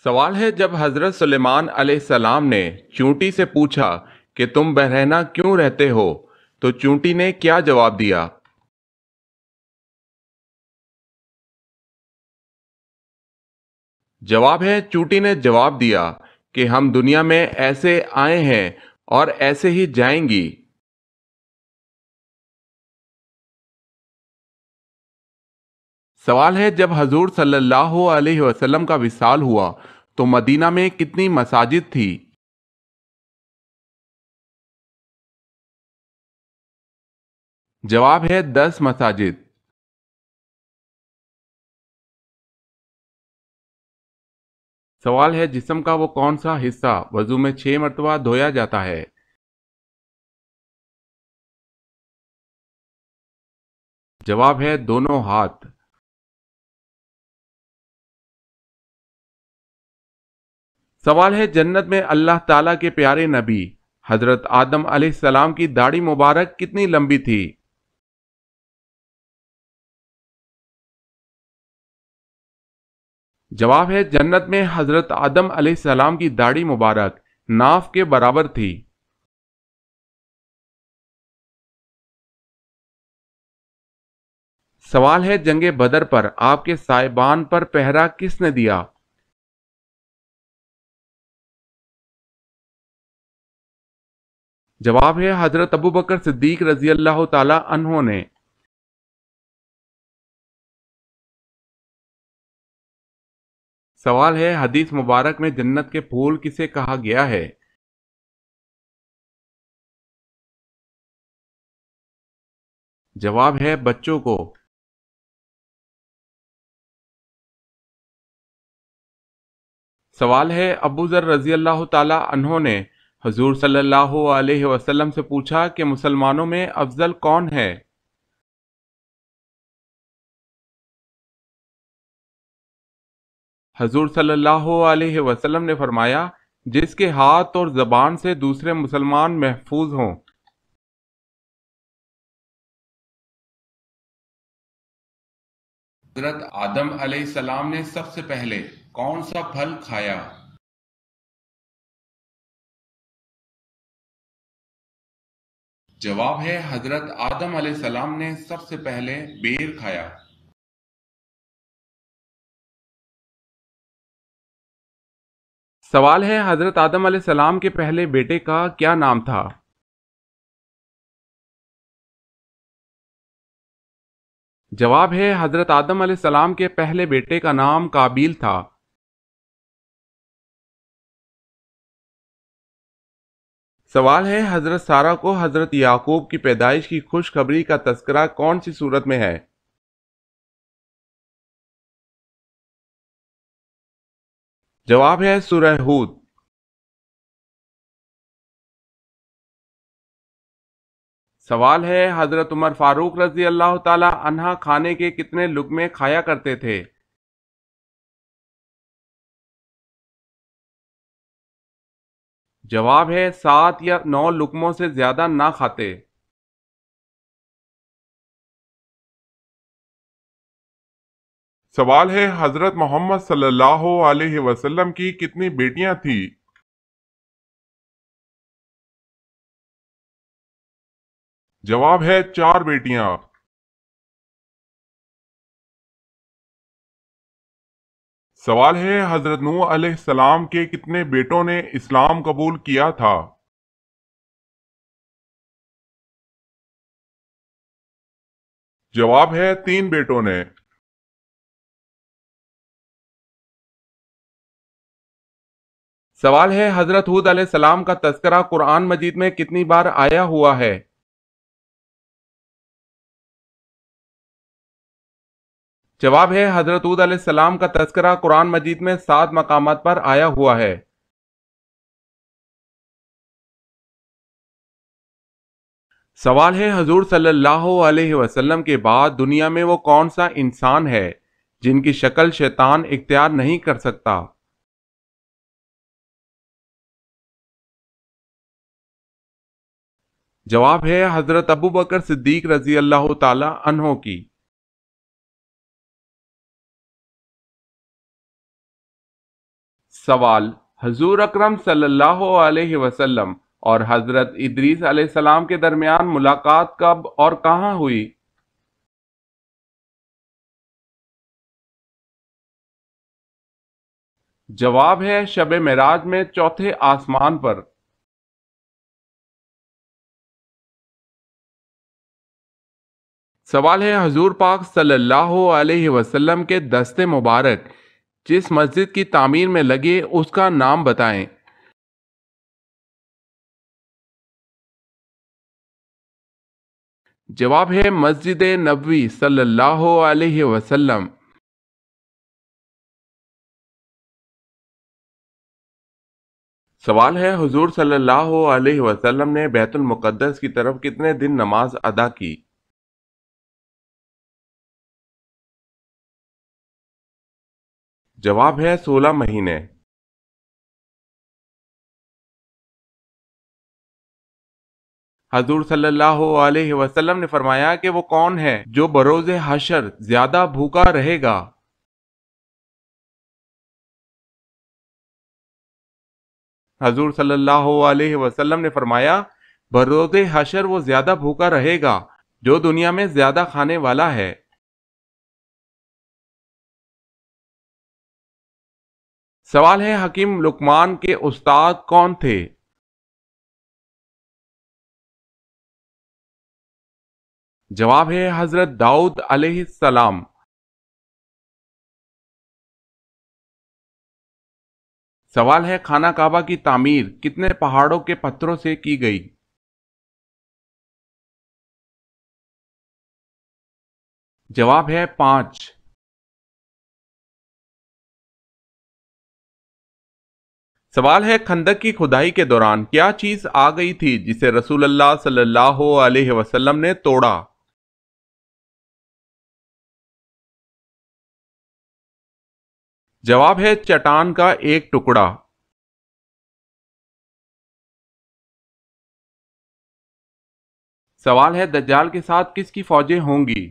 سوال ہے جب حضرت سلیمان علیہ السلام نے چونٹی سے پوچھا کہ تم برہنہ کیوں رہتے ہو تو چونٹی نے کیا جواب دیا؟ جواب ہے چونٹی نے جواب دیا کہ ہم دنیا میں ایسے آئے ہیں اور ایسے ہی جائیں گی۔ سوال ہے جب حضور صلی اللہ علیہ وسلم کا وصال ہوا تو مدینہ میں کتنی مساجد تھی؟ جواب ہے 10 مساجد۔ سوال ہے جسم کا وہ کون سا حصہ وضو میں 6 مرتبہ دھویا جاتا ہے؟ جواب ہے دونوں ہاتھ۔ سوال ہے جنت میں اللہ تعالیٰ کے پیارے نبی حضرت آدم علیہ السلام کی داڑھی مبارک کتنی لمبی تھی؟ جواب ہے جنت میں حضرت آدم علیہ السلام کی داڑھی مبارک ناف کے برابر تھی۔ سوال ہے جنگ بدر پر آپ کے صاحبان پر پہرا کس نے دیا؟ جواب ہے حضرت ابوبکر صدیق رضی اللہ تعالی عنہ نے۔ سوال ہے حدیث مبارک میں جنت کے پھول کسے کہا گیا ہے؟ جواب ہے بچوں کو۔ سوال ہے ابو ذر رضی اللہ تعالی عنہ نے حضور صلی اللہ علیہ وسلم سے پوچھا کہ مسلمانوں میں افضل کون ہے؟ حضور صلی اللہ علیہ وسلم نے فرمایا جس کے ہاتھ اور زبان سے دوسرے مسلمان محفوظ ہوں۔ حضرت آدم علیہ السلام نے سب سے پہلے کون سا پھل کھایا؟ جواب ہے حضرت آدم علیہ السلام نے سب سے پہلے بیر کھایا۔ سوال ہے حضرت آدم علیہ السلام کے پہلے بیٹے کا کیا نام تھا؟ جواب ہے حضرت آدم علیہ السلام کے پہلے بیٹے کا نام قابیل تھا۔ سوال ہے حضرت سارہ کو حضرت یعقوب کی پیدائش کی خوشخبری کا تذکرہ کون سی صورت میں ہے؟ جواب ہے سورہ ہود۔ سوال ہے حضرت عمر فاروق رضی اللہ تعالی عنہ کھانے کے کتنے لقمے کھایا کرتے تھے؟ جواب ہے 7 یا 9 لقموں سے زیادہ نہ کھاتے۔ سوال ہے حضرت محمد صلی اللہ علیہ وسلم کی کتنی بیٹیاں تھیں؟ جواب ہے 4 بیٹیاں۔ سوال ہے حضرت نوح علیہ السلام کے کتنے بیٹوں نے اسلام قبول کیا تھا؟ جواب ہے 3 بیٹوں نے۔ سوال ہے حضرت ہود علیہ السلام کا تذکرہ قرآن مجید میں کتنی بار آیا ہوا ہے؟ جواب ہے حضرت ہود علیہ السلام کا تذکرہ قرآن مجید میں 7 مقامات پر آیا ہوا ہے۔ سوال ہے حضور صلی اللہ علیہ وسلم کے بعد دنیا میں وہ کون سا انسان ہے جن کی شکل شیطان اختیار نہیں کر سکتا؟ جواب ہے حضرت ابوبکر صدیق رضی اللہ تعالی عنہ کی۔ سوال: حضور اکرم صلی اللہ علیہ وسلم اور حضرت ادریس علیہ السلام کے درمیان ملاقات کب اور کہاں ہوئی؟ جواب ہے شب معراج میں چوتھے آسمان پر۔ سوال ہے حضور پاک صلی اللہ علیہ وسلم کے دست مبارک جس مسجد کی تعمیر میں لگے اس کا نام بتائیں۔ جواب ہے مسجد نبوی صلی اللہ علیہ وسلم۔ سوال ہے حضور صلی اللہ علیہ وسلم نے بیت المقدس کی طرف کتنے دن نماز ادا کی؟ جواب ہے 16 مہینے۔ حضور صلی اللہ علیہ وسلم نے فرمایا کہ وہ کون ہے جو بروز حشر زیادہ بھوکا رہے گا؟ حضور صلی اللہ علیہ وسلم نے فرمایا بروز حشر وہ زیادہ بھوکا رہے گا جو دنیا میں زیادہ کھانے والا ہے۔ سوال ہے حکیم لقمان کے استاد کون تھے؟ جواب ہے حضرت داؤد علیہ السلام۔ سوال ہے خانہ کعبہ کی تعمیر کتنے پہاڑوں کے پتھروں سے کی گئی؟ جواب ہے 5۔ سوال ہے خندق کی کھدائی کے دوران کیا چیز آ گئی تھی جسے رسول اللہ صلی اللہ علیہ وسلم نے توڑا؟ جواب ہے چٹان کا ایک ٹکڑا۔ سوال ہے دجال کے ساتھ کس کی فوجیں ہوں گی؟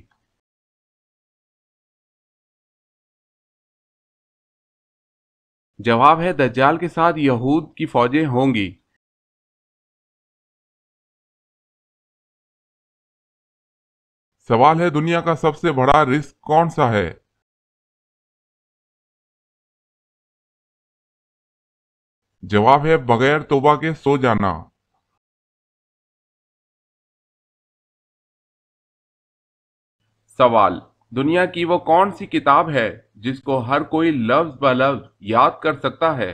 جواب ہے دجال کے ساتھ یہود کی فوجیں ہوں گی۔ سوال ہے دنیا کا سب سے بڑا رزق کون سا ہے؟ جواب ہے بغیر توبہ کے سو جانا۔ سوال: دنیا کی وہ کون سی کتاب ہے جس کو ہر کوئی لفظ بہ لفظ یاد کر سکتا ہے؟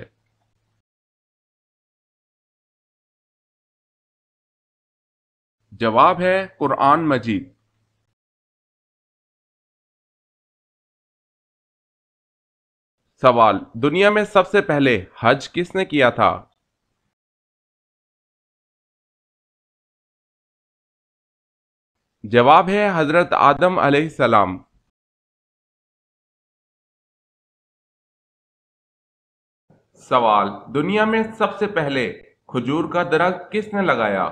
جواب ہے قرآن مجید۔ سوال: دنیا میں سب سے پہلے حج کس نے کیا تھا؟ جواب ہے حضرت آدم علیہ السلام۔ سوال: دنیا میں سب سے پہلے کھجور کا درخت کس نے لگایا؟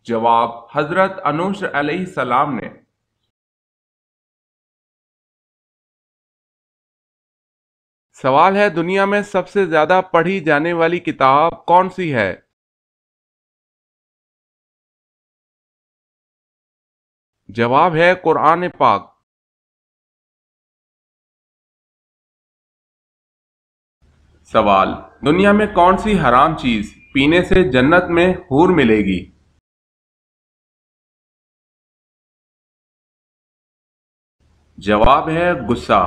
جواب حضرت انوش علیہ السلام نے۔ سوال ہے دنیا میں سب سے زیادہ پڑھی جانے والی کتاب کون سی ہے؟ جواب ہے قرآن پاک۔ سوال: دنیا میں کون سی حرام چیز پینے سے جنت میں حور ملے گی؟ جواب ہے غصہ۔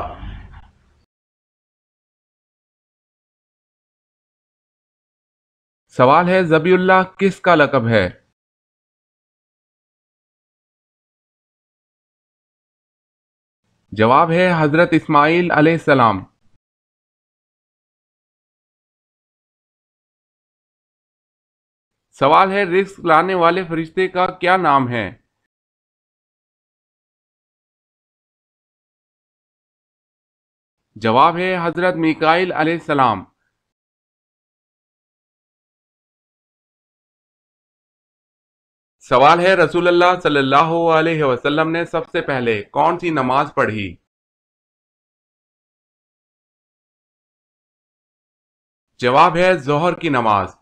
سوال ہے ذبی اللہ کس کا لقب ہے؟ جواب ہے حضرت اسماعیل علیہ السلام۔ سوال ہے رزق لانے والے فرشتے کا کیا نام ہے؟ جواب ہے حضرت میکائیل علیہ السلام۔ سوال ہے رسول اللہ صلی اللہ علیہ وسلم نے سب سے پہلے کون سی نماز پڑھی؟ جواب ہے ظہر کی نماز۔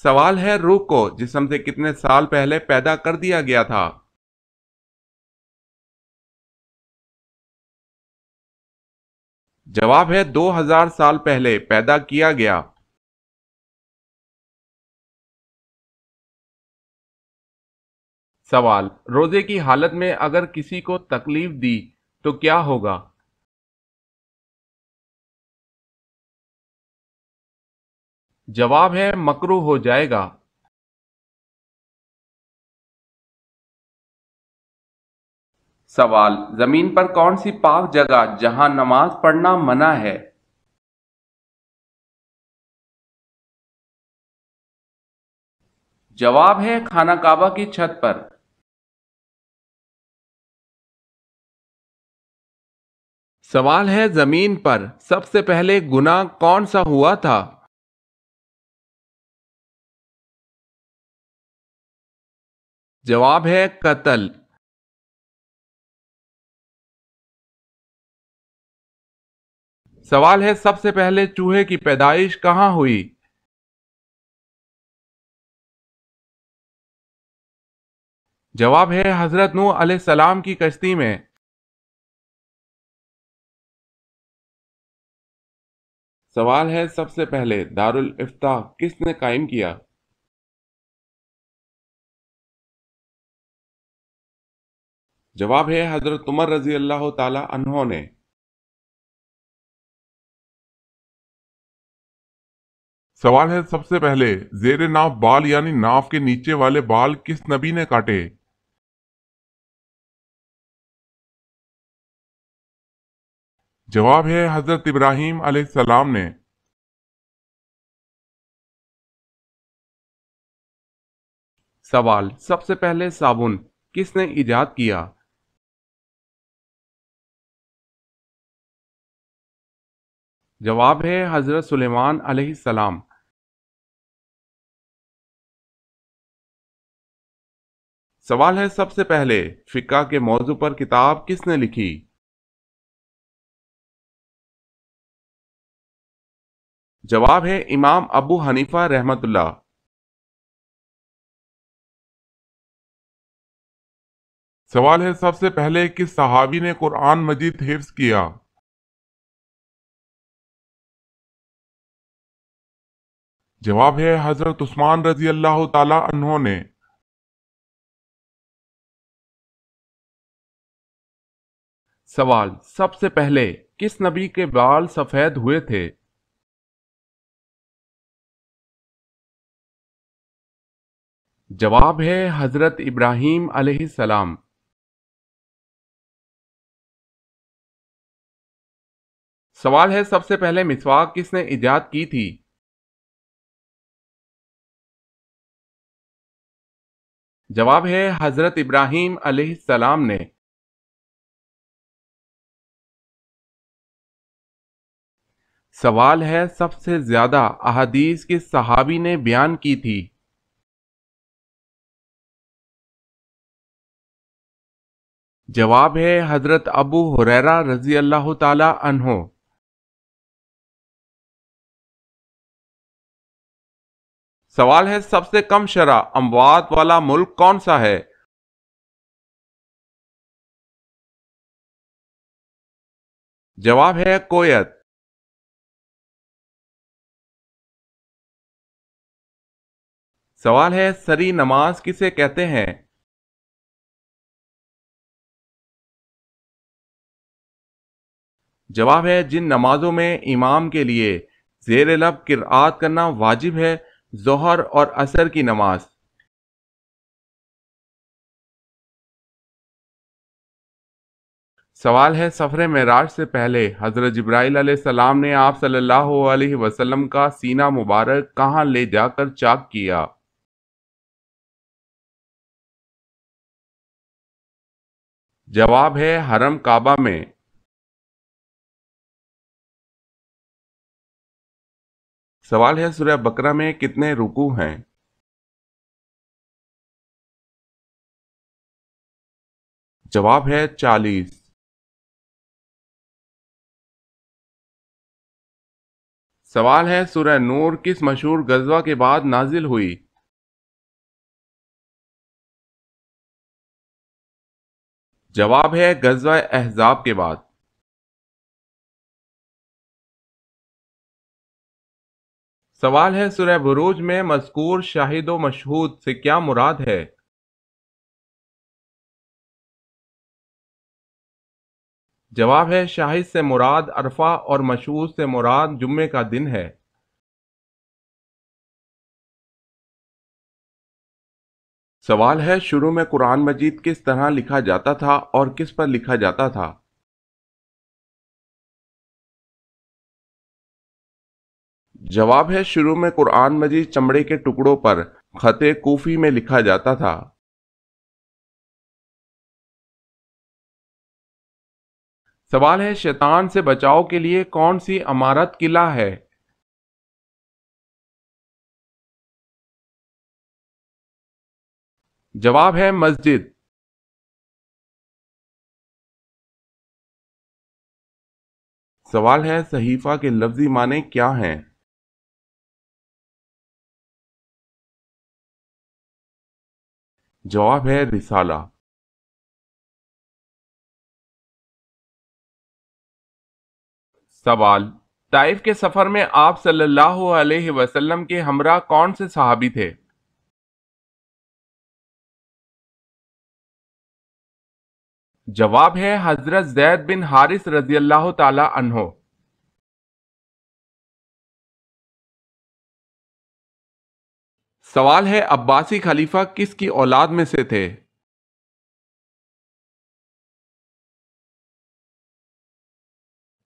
سوال ہے روح کو جسم سے کتنے سال پہلے پیدا کر دیا گیا تھا؟ جواب ہے 2000 سال پہلے پیدا کیا گیا۔ سوال، روزے کی حالت میں اگر کسی کو تکلیف دی تو کیا ہوگا؟ جواب ہے مکروہ ہو جائے گا۔ سوال، زمین پر کون سی پاک جگہ جہاں نماز پڑھنا منع ہے؟ جواب ہے خانہ کعبہ کی چھت پر۔ سوال ہے زمین پر سب سے پہلے گناہ کون سا ہوا تھا؟ جواب ہے قتل۔ سوال ہے سب سے پہلے چوہے کی پیدائش کہاں ہوئی؟ جواب ہے حضرت نوح علیہ السلام کی کشتی میں۔ سوال ہے سب سے پہلے دارالافتاء کس نے قائم کیا؟ جواب ہے حضرت عمر رضی اللہ تعالی عنہ نے۔ سوال ہے سب سے پہلے زیر ناف بال یعنی ناف کے نیچے والے بال کس نبی نے کاٹے؟ جواب ہے حضرت ابراہیم علیہ السلام نے۔ سوال، سب سے پہلے صابن کس نے ایجاد کیا؟ جواب ہے حضرت سلیمان علیہ السلام۔ سوال ہے سب سے پہلے فقہ کے موضوع پر کتاب کس نے لکھی؟ جواب ہے امام ابو حنیفہ رحمۃ اللہ۔ سوال ہے سب سے پہلے کس صحابی نے قرآن مجید حفظ کیا؟ جواب ہے حضرت عثمان رضی اللہ تعالی عنہ نے۔ سوال، سب سے پہلے کس نبی کے بال سفید ہوئے تھے؟ جواب ہے حضرت ابراہیم علیہ السلام۔ سوال ہے سب سے پہلے مسواک کس نے ایجاد کی تھی؟ جواب ہے حضرت ابراہیم علیہ السلام نے۔ سوال ہے سب سے زیادہ احادیث کس صحابی نے بیان کی تھی؟ جواب ہے حضرت ابو ہریرہ رضی اللہ تعالی عنہ۔ سوال ہے سب سے کم شرح اموات والا ملک کون سا ہے؟ جواب ہے کویت۔ سوال ہے سری نماز کسے کہتے ہیں؟ جواب ہے جن نمازوں میں امام کے لیے زیر لب قرآت کرنا واجب ہے، ظہر اور عصر کی نماز۔ سوال ہے سفر معراج سے پہلے حضرت جبرائیل علیہ السلام نے آپ صلی اللہ علیہ وسلم کا سینہ مبارک کہاں لے جا کر چاک کیا؟ جواب ہے حرم کعبہ میں۔ سوال ہے سورہ بقرہ میں کتنے رکوع ہیں؟ جواب ہے 40۔ سوال ہے سورہ نور کس مشہور غزوہ کے بعد نازل ہوئی؟ جواب ہے غزوہ احزاب کے بعد۔ سوال ہے سورہ بروج میں مذکور شاہد و مشہود سے کیا مراد ہے؟ جواب ہے شاہد سے مراد عرفہ اور مشہود سے مراد جمعے کا دن ہے۔ سوال ہے شروع میں قرآن مجید کس طرح لکھا جاتا تھا اور کس پر لکھا جاتا تھا؟ جواب ہے شروع میں قرآن مجید چمڑے کے ٹکڑوں پر خط کوفی میں لکھا جاتا تھا۔ سوال ہے شیطان سے بچاؤ کے لیے کون سی عمارت قلعہ ہے؟ جواب ہے مسجد۔ سوال ہے صحیفہ کے لفظی معنی کیا ہیں؟ جواب ہے رسالہ۔ سوال طائف کے سفر میں آپ صلی اللہ علیہ وسلم کے ہمراہ کون سے صحابی تھے؟ جواب ہے حضرت زید بن حارث رضی اللہ تعالی عنہ۔ سوال ہے عباسی خلیفہ کس کی اولاد میں سے تھے؟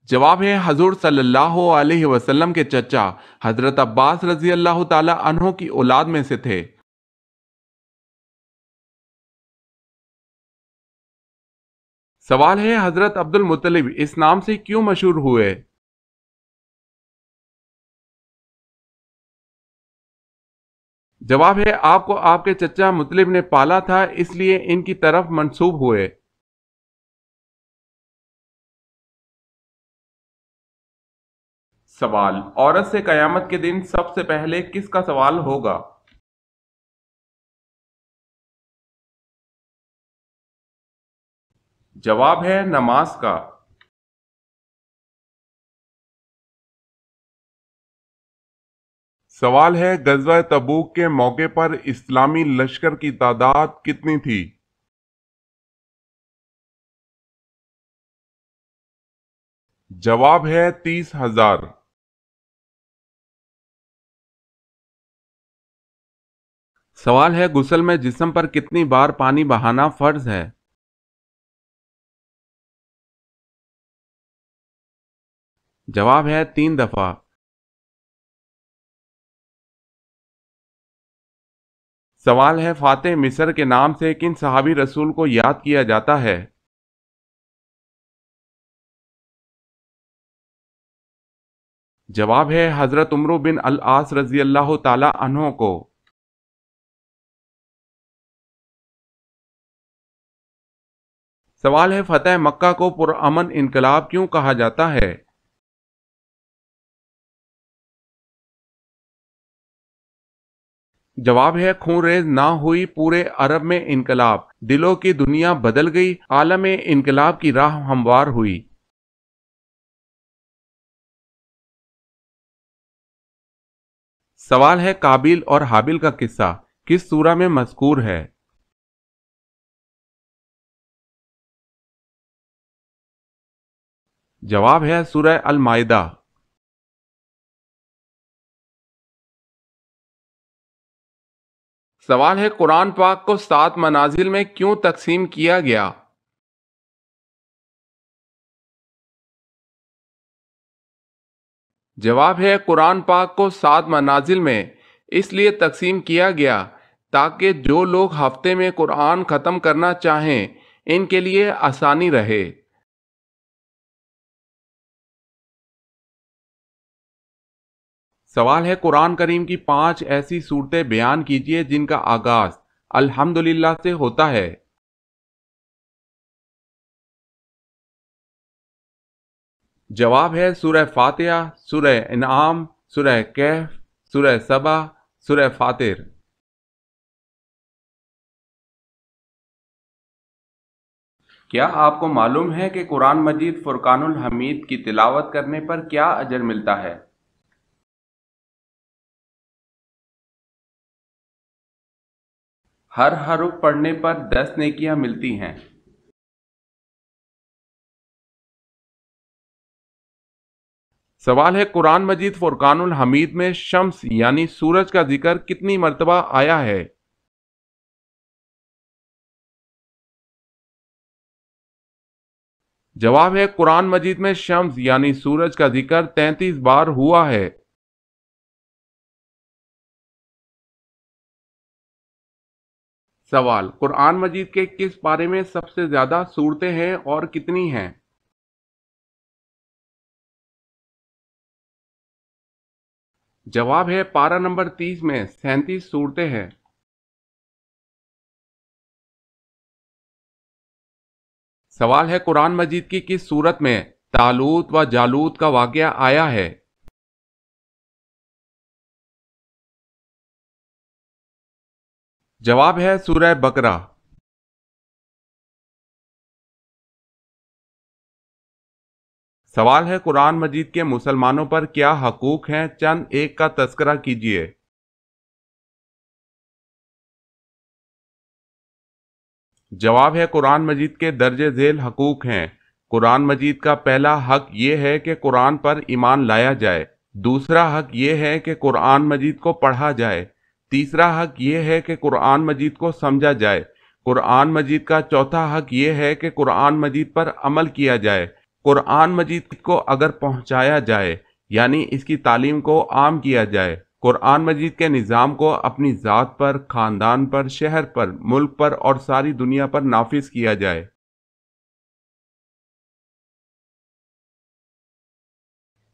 جواب ہے حضور صلی اللہ علیہ وسلم کے چچا حضرت عباس رضی اللہ تعالی عنہ کی اولاد میں سے تھے۔ سوال ہے حضرت عبد المطلب اس نام سے کیوں مشہور ہوئے؟ جواب ہے آپ کو آپ کے چچا مطلب نے پالا تھا اس لیے ان کی طرف منسوب ہوئے۔ سوال عورت سے قیامت کے دن سب سے پہلے کس کا سوال ہوگا؟ جواب ہے نماز کا۔ سوال ہے غزوہ تبوک کے موقع پر اسلامی لشکر کی تعداد کتنی تھی؟ جواب ہے 30,000۔ سوال ہے غسل میں جسم پر کتنی بار پانی بہانا فرض ہے؟ جواب ہے 3 دفعہ۔ سوال ہے فاتح مصر کے نام سے کن صحابی رسول کو یاد کیا جاتا ہے؟ جواب ہے حضرت عمرو بن العاص رضی اللہ تعالی عنہ کو۔ سوال ہے فتح مکہ کو پرامن انقلاب کیوں کہا جاتا ہے؟ جواب ہے خون ریز نہ ہوئی پورے عرب میں انقلاب، دلوں کی دنیا بدل گئی، عالم انقلاب کی راہ ہموار ہوئی۔ سوال ہے قابیل اور حابیل کا قصہ کس سورہ میں مذکور ہے؟ جواب ہے سورہ المائدہ۔ سوال ہے قرآن پاک کو 7 منازل میں کیوں تقسیم کیا گیا؟ جواب ہے قرآن پاک کو 7 منازل میں اس لیے تقسیم کیا گیا تاکہ جو لوگ ہفتے میں قرآن ختم کرنا چاہیں ان کے لیے آسانی رہے۔ سوال ہے قرآن کریم کی 5 ایسی صورتیں بیان کیجئے جن کا آغاز الحمدللہ سے ہوتا ہے۔ جواب ہے سورہ فاتحہ، سورہ انعام، سورہ کہف، سورہ سبا، سورہ فاطر۔ کیا آپ کو معلوم ہے کہ قرآن مجید فرقان الحمید کی تلاوت کرنے پر کیا اجر ملتا ہے؟ ہر حرف پڑھنے پر 10 نیکیاں ملتی ہیں۔ سوال ہے قرآن مجید فرقان الحمید میں شمس یعنی سورج کا ذکر کتنی مرتبہ آیا ہے؟ جواب ہے قرآن مجید میں شمس یعنی سورج کا ذکر 33 بار ہوا ہے۔ سوال قرآن مجید کے کس پارے میں سب سے زیادہ صورتیں ہیں اور کتنی ہیں؟ جواب ہے پارہ نمبر 30 میں 37 صورتیں ہیں۔ سوال ہے قرآن مجید کی کس سورت میں طالوت و جالوت کا واقعہ آیا ہے؟ جواب ہے سورہ بقرہ۔ سوال ہے قرآن مجید کے مسلمانوں پر کیا حقوق ہیں، چند ایک کا تذکرہ کیجیے۔ جواب ہے قرآن مجید کے درج ذیل حقوق ہیں۔ قرآن مجید کا پہلا حق یہ ہے کہ قرآن پر ایمان لایا جائے، دوسرا حق یہ ہے کہ قرآن مجید کو پڑھا جائے، تیسرا حق یہ ہے کہ قرآن مجید کو سمجھا جائے، قرآن مجید کا چوتھا حق یہ ہے کہ قرآن مجید پر عمل کیا جائے، قرآن مجید کو اگر پہنچایا جائے یعنی اس کی تعلیم کو عام کیا جائے، قرآن مجید کے نظام کو اپنی ذات پر، خاندان پر، شہر پر، ملک پر اور ساری دنیا پر نافذ کیا جائے۔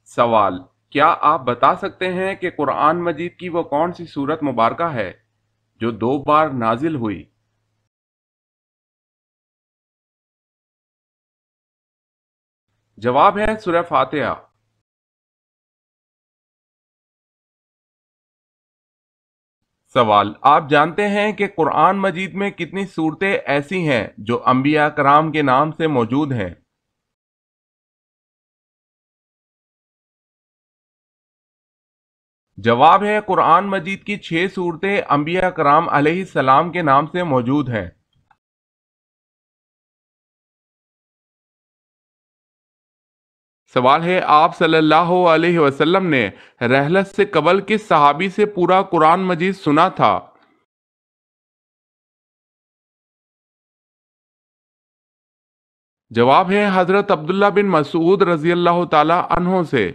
سوال کیا آپ بتا سکتے ہیں کہ قرآن مجید کی وہ کون سی سورت مبارکہ ہے جو 2 بار نازل ہوئی؟ جواب ہے سورہ فاتحہ۔ سوال آپ جانتے ہیں کہ قرآن مجید میں کتنی صورتیں ایسی ہیں جو انبیاء کرام کے نام سے موجود ہیں؟ جواب ہے قرآن مجید کی 6 صورتیں انبیاء کرام علیہ السلام کے نام سے موجود ہیں۔ سوال ہے آپ صلی اللہ علیہ وسلم نے رحلت سے قبل کس صحابی سے پورا قرآن مجید سنا تھا؟ جواب ہے حضرت عبداللہ بن مسعود رضی اللہ تعالی عنہ سے۔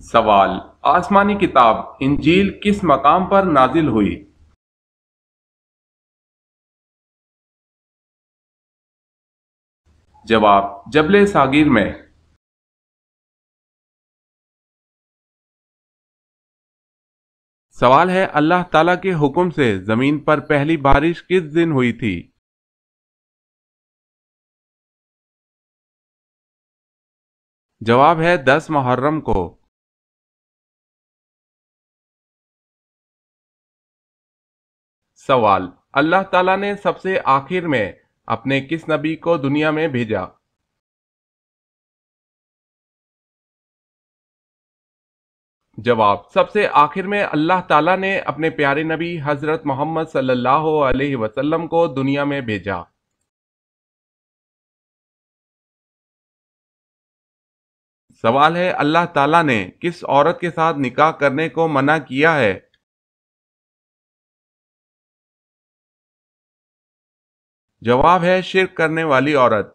سوال آسمانی کتاب انجیل کس مقام پر نازل ہوئی؟ جواب جبل ساغر میں۔ سوال ہے اللہ تعالیٰ کے حکم سے زمین پر پہلی بارش کس دن ہوئی تھی؟ جواب ہے 10 محرم کو۔ سوال اللہ تعالیٰ نے سب سے آخر میں اپنے کس نبی کو دنیا میں بھیجا؟ جواب سب سے آخر میں اللہ تعالیٰ نے اپنے پیارے نبی حضرت محمد صلی اللہ علیہ وسلم کو دنیا میں بھیجا۔ سوال ہے اللہ تعالیٰ نے کس عورت کے ساتھ نکاح کرنے کو منع کیا ہے؟ جواب ہے شرک کرنے والی عورت۔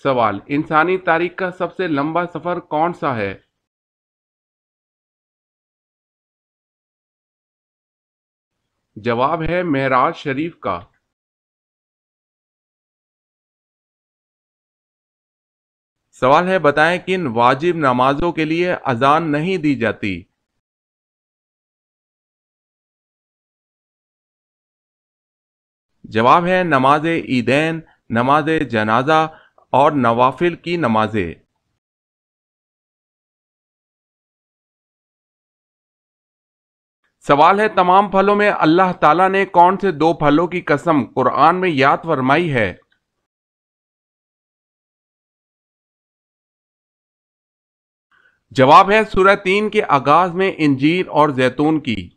سوال انسانی تاریخ کا سب سے لمبا سفر کون سا ہے؟ جواب ہے معراج شریف کا۔ سوال ہے بتائیں کن واجب نمازوں کے لیے اذان نہیں دی جاتی؟ جواب ہے نماز عیدین، نماز جنازہ اور نوافل کی نمازیں۔ سوال ہے تمام پھلوں میں اللہ تعالیٰ نے کون سے دو پھلوں کی قسم قرآن میں یاد فرمائی ہے؟ جواب ہے سورہ 3 کے آغاز میں انجیر اور زیتون کی۔